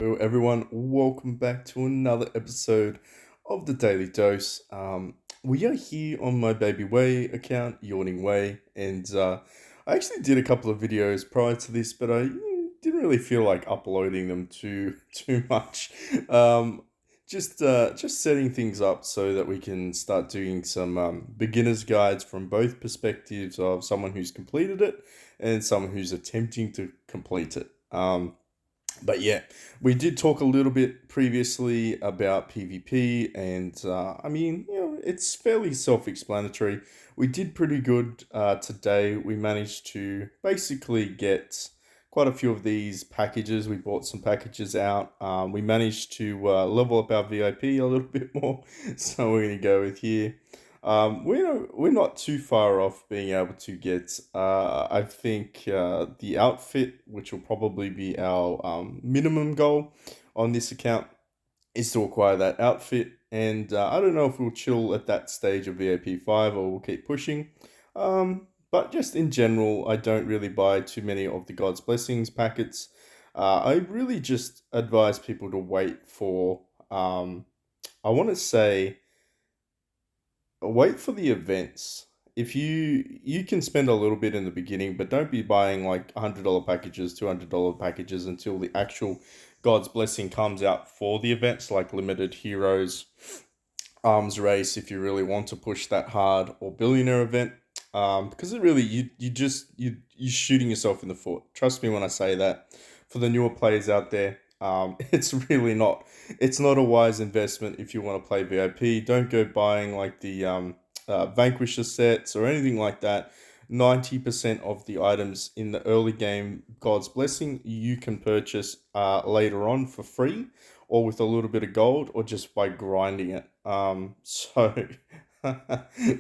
Hello, everyone. Welcome back to another episode of the Daily Dose. We are here on my Baby Wei account, Yawning Way, and I actually did a couple of videos prior to this, but I didn't really feel like uploading them too much. Um, just setting things up so that we can start doing some beginners guides from both perspectives of someone who's completed it and someone who's attempting to complete it. But yeah, we did talk a little bit previously about PvP, and it's fairly self explanatory. We did pretty good today. We managed to basically get quite a few of these packages. We bought some packages out. We managed to level up our VIP a little bit more, so we're going to go with here. We're not too far off being able to get, I think, the outfit, which will probably be our minimum goal on this account, is to acquire that outfit. And I don't know if we'll chill at that stage of VIP 5 or we'll keep pushing. But just in general, I don't really buy too many of the God's Blessings packets. I really just advise people to wait for, I want to say, wait for the events. If you can spend a little bit in the beginning, but don't be buying like $100 packages, $200 packages until the actual God's blessing comes out for the events, like limited heroes, arms race. If you really want to push that hard, or billionaire event, because it really you shooting yourself in the foot. Trust me when I say that. For the newer players out there, it's really not. It's not a wise investment if you want to play VIP. Don't go buying like the Vanquisher sets or anything like that. 90% of the items in the early game God's Blessing you can purchase later on for free or with a little bit of gold or just by grinding it. So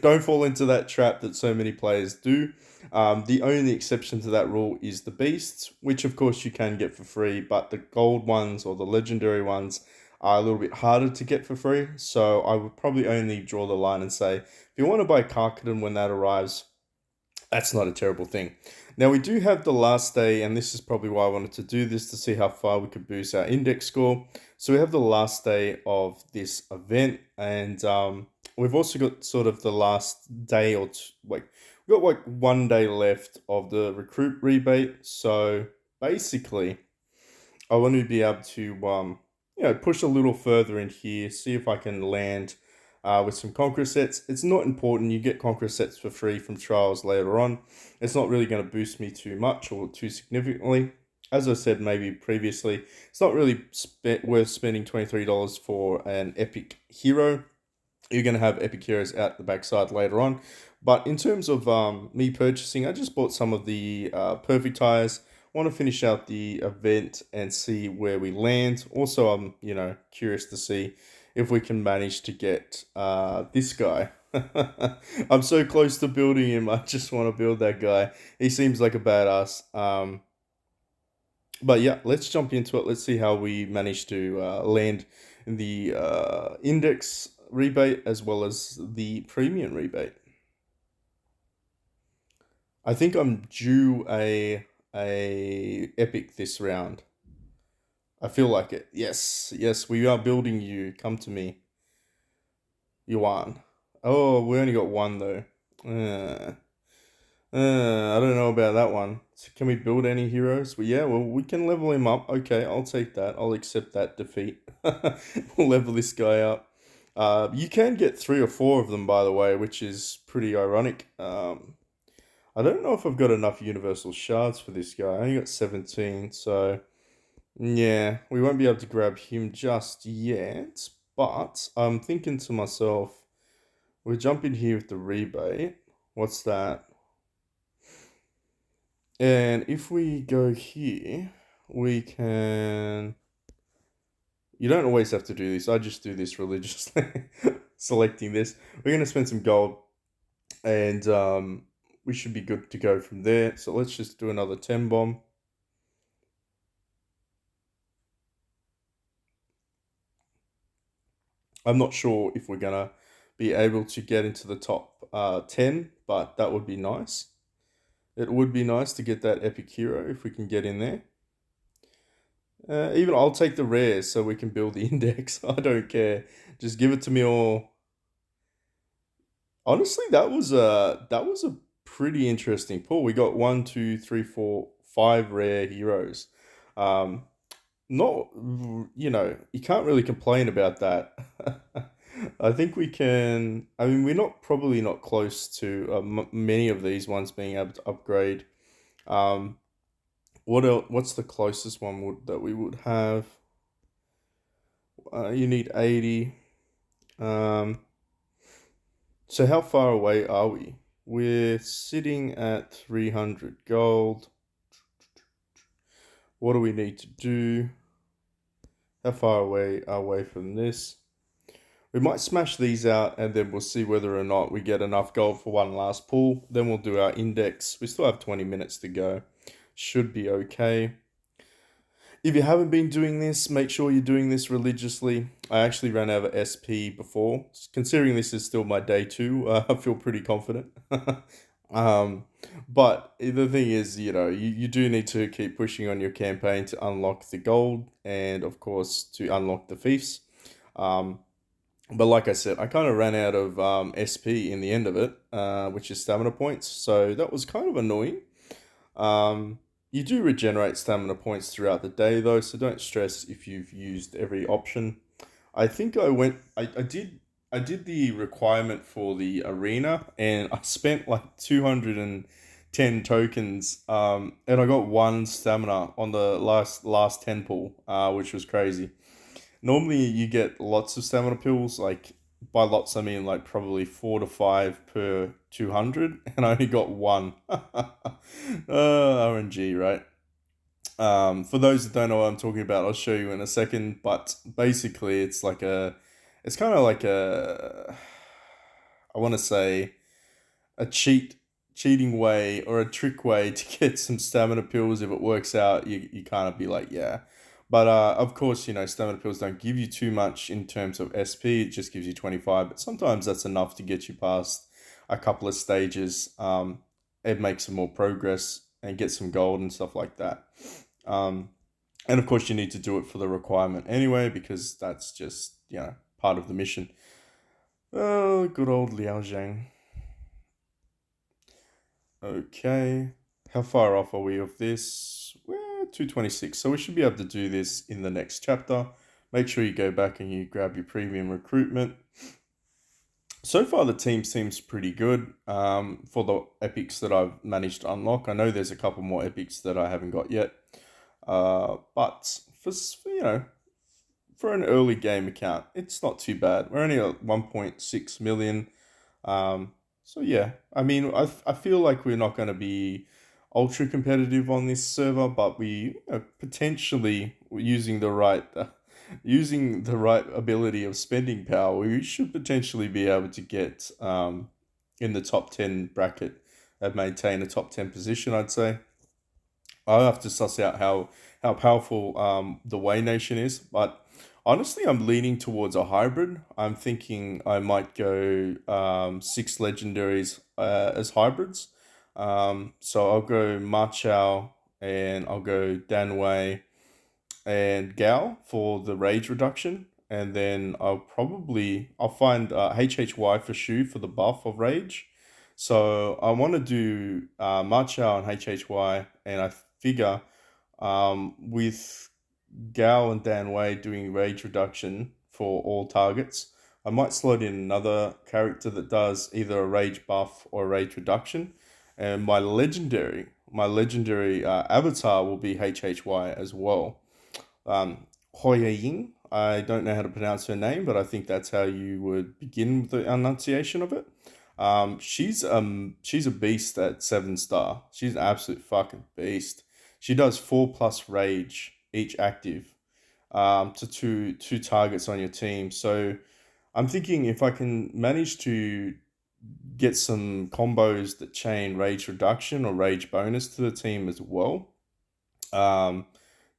don't fall into that trap that so many players do. The only exception to that rule is the beasts, which of course you can get for free, but the gold ones or the legendary ones are a little bit harder to get for free. So I would probably only draw the line and say, if you want to buy Karkadon when that arrives, that's not a terrible thing. Now we do have the last day, and this is probably why I wanted to do this to see how far we could boost our index score. So we have the last day of this event, and we've also got sort of the last day or two, like we've got like 1 day left of the recruit rebate. So basically, I want to be able to push a little further in here, see if I can land with some Conqueror sets. It's not important. You get Conqueror sets for free from trials later on. It's not really going to boost me too much or too significantly. As I said maybe previously, it's not really worth spending $23 for an epic hero. You're going to have epic heroes out the backside later on. But in terms of me purchasing, I just bought some of the perfect tires. Want to finish out the event and see where we land. Also, I'm curious to see if we can manage to get this guy. I'm so close to building him. I just want to build that guy. He seems like a badass. But yeah, let's jump into it. Let's see how we manage to land the index rebate as well as the premium rebate. I think I'm due a epic this round. I feel like it. Yes, yes, we are building you. Come to me, Yuan. Oh, we only got one though. Uh, I don't know about that one. So can we build any heroes? Well, yeah, well, we can level him up. Okay, I'll take that. I'll accept that defeat. We'll level this guy up. You can get three or four of them, by the way, which is pretty ironic. I don't know if I've got enough universal shards for this guy. I only got 17, so yeah, we won't be able to grab him just yet. But I'm thinking to myself, we'll jump in here with the rebate. What's that? And if we go here, we can. You don't always have to do this. I just do this religiously, selecting this. We're gonna spend some gold, and we should be good to go from there. So let's just do another 10 bomb. I'm not sure if we're gonna be able to get into the top 10, but that would be nice. It would be nice to get that epic hero if we can get in there. Even I'll take the rare so we can build the index. I don't care. Just give it to me all. Honestly, that was a pretty interesting pull. We got one, two, three, four, five rare heroes. Um, not you can't really complain about that. I think we can. I mean, we're not probably not close to many of these ones being able to upgrade. Um, what else, what's the closest one that we would have? You need 80. Um, so how far away are we? We're sitting at 300 gold. What do we need to do? How far away are we from this? We might smash these out and then we'll see whether or not we get enough gold for one last pull. Then we'll do our index. We still have 20 minutes to go. Should be okay. If you haven't been doing this, make sure you're doing this religiously. I actually ran out of SP before. Considering this is still my day two, I feel pretty confident. um, but the thing is, you do need to keep pushing on your campaign to unlock the gold and, of course, to unlock the fiefs. Um, but like I said, I kind of ran out of SP in the end of it, which is stamina points. So that was kind of annoying. Um, you do regenerate stamina points throughout the day though, so don't stress if you've used every option. I think I did the requirement for the arena and I spent like 210 tokens and I got one stamina on the last 10 pull, which was crazy. Normally, you get lots of stamina pills. Like by lots, I mean like probably 4 to 5 per 200, and I only got one. RNG, right? For those that don't know what I'm talking about, I'll show you in a second. But basically, it's kind of like I want to say a cheating way or a trick way to get some stamina pills. If it works out, you kind of be like, yeah. But of course, stamina pills don't give you too much in terms of SP. It just gives you 25. But sometimes that's enough to get you past a couple of stages. It makes some more progress and get some gold and stuff like that. Um, and of course, you need to do it for the requirement anyway because that's just part of the mission. Oh, good old Liao Zhang. Okay. How far off are we of this? We're 226, so we should be able to do this in the next chapter. Make sure you go back and you grab your premium recruitment. So far, the team seems pretty good for the epics that I've managed to unlock. I know there's a couple more epics that I haven't got yet. But for an early game account, it's not too bad. We're only at 1.6 million. So yeah, I mean, I feel like we're not going to be ultra competitive on this server, but we potentially using the right using the right ability of spending power, we should potentially be able to get in the top 10 bracket and maintain a top 10 position. I'd say. I'll have to suss out how powerful the Wei Nation is, but honestly, I'm leaning towards a hybrid. I'm thinking I might go six legendaries as hybrids. So I'll go Ma Chao and I'll go Dan Wei and Gao for the rage reduction, and then I'll find HHY for Shu for the buff of rage. So I want to do Machao and HHY, and I figure with Gao and Dan Wei doing rage reduction for all targets, I might slot in another character that does either a rage buff or a rage reduction, and my legendary avatar will be HHY as well. Hoya Ying. I don't know how to pronounce her name, but I think that's how you would begin the enunciation of it. She's a beast at 7 star. She's an absolute fucking beast. She does 4 plus rage each active to two targets on your team. So I'm thinking if I can manage to get some combos that chain rage reduction or rage bonus to the team as well, um,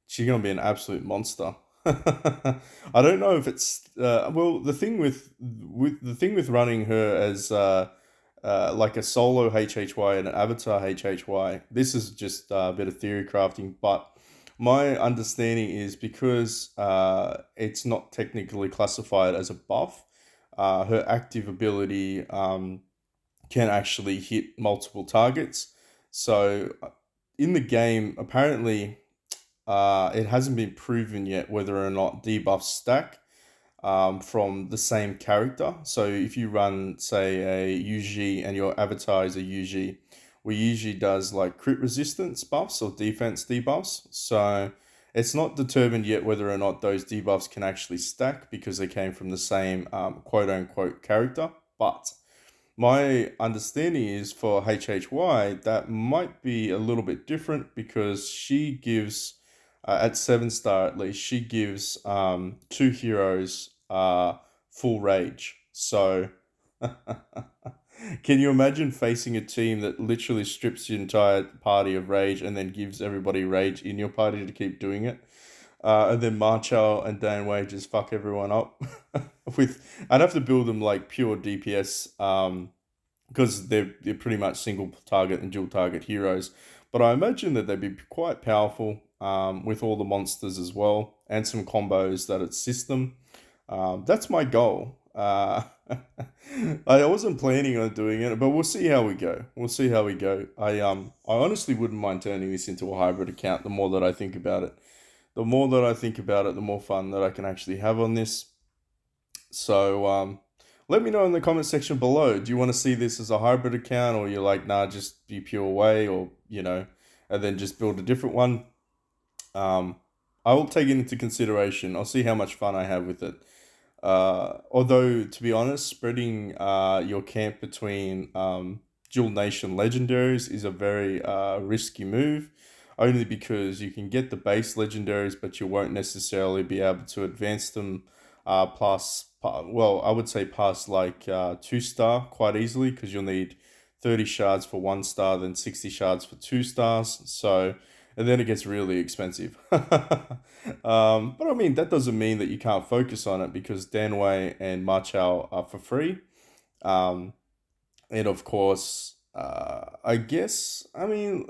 she's gonna be an absolute monster. I don't know if it's well the thing with running her as like a solo HHY and an avatar HHY. This is just a bit of theory crafting, but My understanding is because it's not technically classified as a buff, her active ability can actually hit multiple targets. So in the game, apparently, it hasn't been proven yet whether or not debuffs stack from the same character. So if you run, say, a UG and your avatar is a UG, we usually does like crit resistance buffs or defense debuffs. So it's not determined yet whether or not those debuffs can actually stack because they came from the same quote unquote character. But my understanding is for HHY that might be a little bit different because she gives, at 7 star at least, she gives two heroes full rage. So, can you imagine facing a team that literally strips your entire party of rage and then gives everybody rage in your party to keep doing it? And then Marchow and Dan Wei just fuck everyone up. I'd have to build them like pure DPS, because they're pretty much single target and dual target heroes. But I imagine that they'd be quite powerful with all the monsters as well and some combos that assist them. That's my goal. I wasn't planning on doing it, but we'll see how we go. We'll see how we go. I honestly wouldn't mind turning this into a hybrid account. The more that I think about it, the more that I think about it, the more fun that I can actually have on this. So let me know in the comment section below. Do you want to see this as a hybrid account, or you're like, nah, just be pure way, or and then just build a different one? Um, I will take it into consideration. I'll see how much fun I have with it. Although, to be honest, spreading your camp between dual nation legendaries is a very risky move, only because you can get the base legendaries, but you won't necessarily be able to advance them well, I would say past like 2 star quite easily, because you'll need 30 shards for 1 star, then 60 shards for 2 stars. So, and then it gets really expensive. But I mean, that doesn't mean that you can't focus on it, because Danwei and Marchow are for free. Um, and of course, I guess, I mean,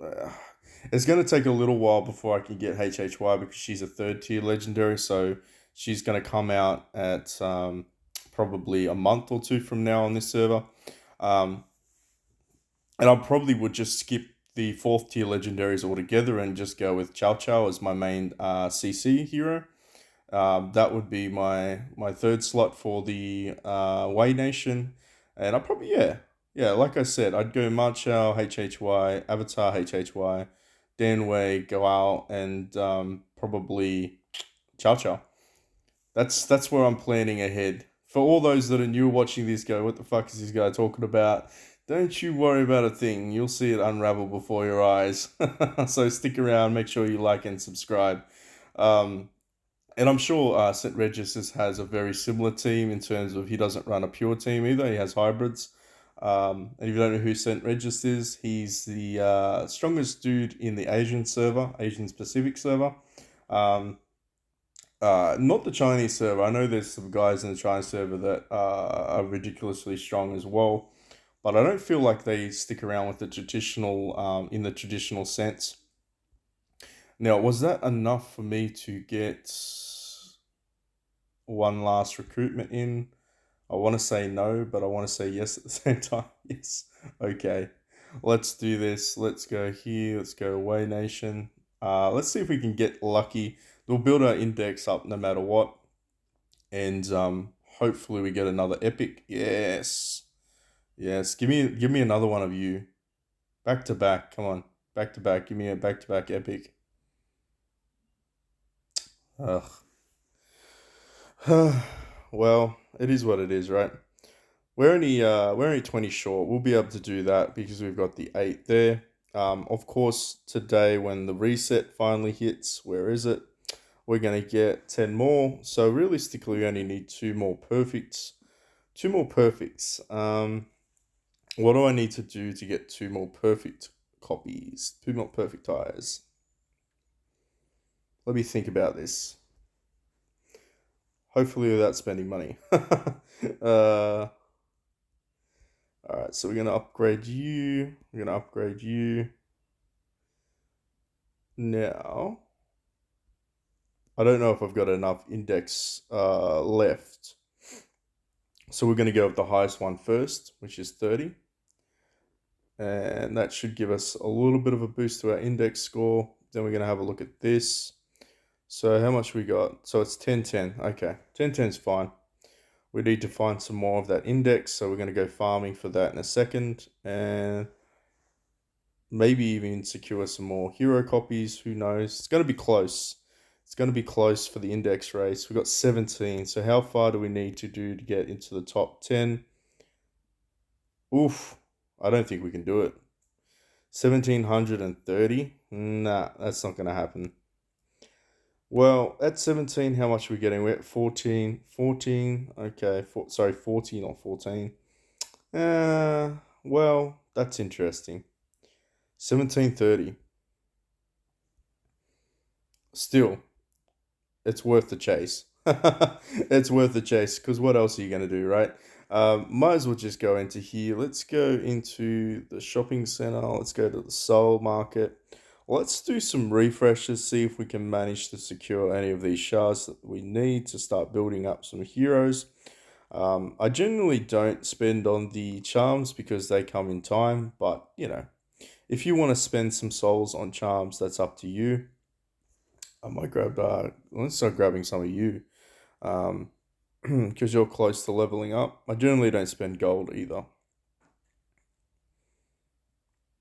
it's going to take a little while before I can get HHY, because she's a 3rd tier legendary. So she's going to come out at probably a month or two from now on this server. Um, and I probably would just skip the 4th tier legendaries altogether and just go with Chow Chow as my main CC hero. That would be my third slot for the Wei Nation, and I probably, yeah, like I said, I'd go Marchow HHY, Avatar HHY, Dan Wei go out, and probably Chow Chow. That's where I'm planning ahead. For all those that are new watching this, go, what the fuck is this guy talking about? Don't you worry about a thing. You'll see it unravel before your eyes. So stick around. Make sure you like and subscribe. Um, and I'm sure St. Regis has a very similar team in terms of he doesn't run a pure team either. He has hybrids. And if you don't know who St. Regis is, he's the strongest dude in the Asian server, Asian Pacific server. Um, not the Chinese server. I know there's some guys in the Chinese server that are ridiculously strong as well, but I don't feel like they stick around with the traditional, in the traditional sense. Now, was that enough for me to get one last recruitment in? I want to say no, but I want to say yes at the same time. Yes. Okay. Let's do this. Let's go here. Let's go away nation. Let's see if we can get lucky. We'll build our index up no matter what. And hopefully we get another epic. Yes. Yes. Give me another one of you. Back to back. Come on. Back to back. Give me a back to back epic. Ugh. Well, it is what it is, right? We're only 20 short. We'll be able to do that because we've got the 8 there. Of course, today when the reset finally hits, where is it? We're gonna get 10 more. So realistically, we only need 2 more perfects. 2 more perfects. What do I need to do to get 2 more perfect copies? 2 more perfect eyes. Let me think about this. Hopefully without spending money. Alright, so we're going to upgrade you. We're going to upgrade you. Now, I don't know if I've got enough index left. So we're going to go with the highest one first, which is 30. And that should give us a little bit of a boost to our index score. Then we're going to have a look at this. So how much we got? So it's 1010. Okay, 1010 is fine. We need to find some more of that index, so we're going to go farming for that in a second. And maybe even secure some more hero copies. Who knows? It's going to be close. It's going to be close for the index race. We've got 17. So how far do we need to do to get into the top 10? Oof. I don't think we can do it. 1730? Nah, that's not going to happen. Well, at 17, how much are we getting? We're at 14. 14. Okay. Sorry, 14 or 14. Well, that's interesting. 1730. Still, it's worth the chase. It's worth the chase, because what else are you going to do, right? Might as well just go into here. Let's go into the shopping center. Let's go to the soul market. Let's do some refreshes, see if we can manage to secure any of these shards that we need to start building up some heroes. I generally don't spend on the charms because they come in time, but you know, if you want to spend some souls on charms, that's up to you. I might grab, let's start grabbing some of you, because you're close to leveling up. I generally don't spend gold either.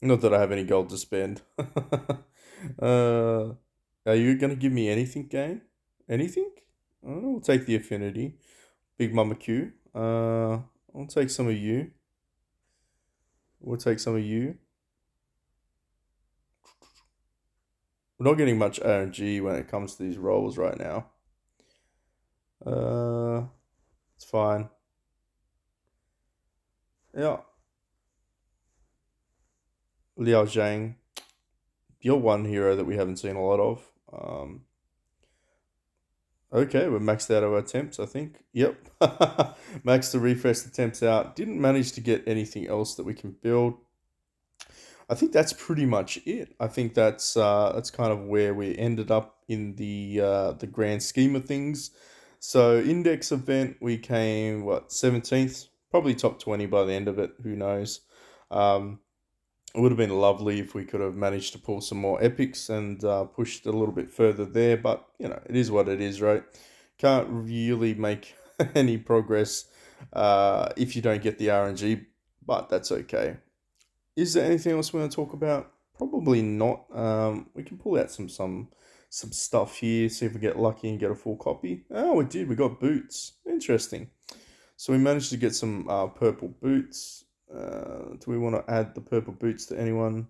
Not that I have any gold to spend. Are you going to give me anything, game? Anything? Oh, we'll take the affinity. Big Mama Q. I'll take some of you. We'll take some of you. We're not getting much RNG when it comes to these rolls right now. It's fine. Yeah. Liao Zhang. You're one hero that we haven't seen a lot of. Okay, we're maxed out of our attempts, I think. Yep. Maxed the refresh attempts out. Didn't manage to get anything else that we can build. I think that's pretty much it. I think that's kind of where we ended up in the grand scheme of things. So index event, we came what 17th, probably top 20 by the end of it. Who knows? Um, it would have been lovely if we could have managed to pull some more epics and pushed a little bit further there. But you know, it is what it is, right? Can't really make any progress if you don't get the RNG, but that's okay. Is there anything else we want to talk about? Probably not. We can pull out some stuff here, see if we get lucky and get a full copy. Oh, we did. We got boots. Interesting. So we managed to get some purple boots. Do we want to add the purple boots to anyone?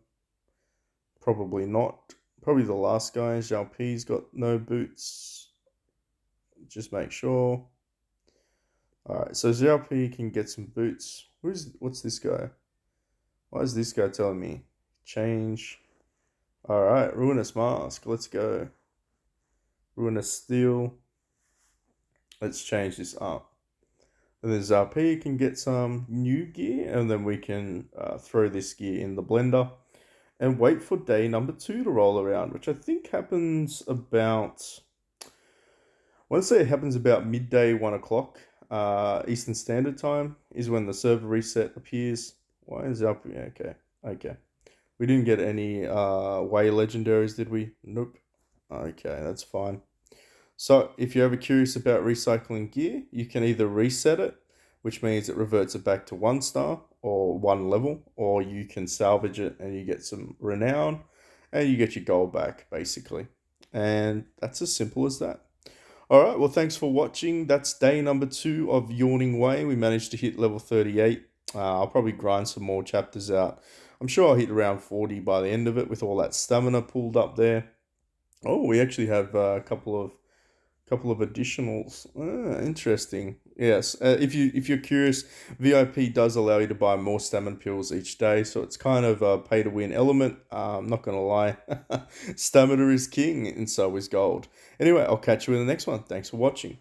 Probably not. Probably the last guy. Zhao P's got no boots. Just make sure. Alright, so Zhao P can get some boots. What's this guy? Why is this guy telling me? Change. Alright, Ruinous Mask. Let's go. Ruinous Steel. Let's change this up. And then Zarp can get some new gear, and then we can throw this gear in the blender and wait for day number 2 to roll around, which I think happens about, I want to say it happens about midday, 1 o'clock Eastern Standard Time is when the server reset appears. Why is it up? Okay. We didn't get any Wei legendaries, did we? Nope. Okay, that's fine. So if you're ever curious about recycling gear, you can either reset it, which means it reverts it back to 1 star or 1 level, or you can salvage it and you get some renown and you get your gold back, basically. And that's as simple as that. Alright, well, thanks for watching. That's day number 2 of Yawning Way. We managed to hit level 38. I'll probably grind some more chapters out. I'm sure I'll hit around 40 by the end of it with all that stamina pulled up there. Oh, we actually have a couple of additionals. Interesting. Yes, if you're curious, VIP does allow you to buy more stamina pills each day, so it's kind of a pay to win element. I'm not gonna lie, stamina is king, and so is gold. Anyway, I'll catch you in the next one. Thanks for watching.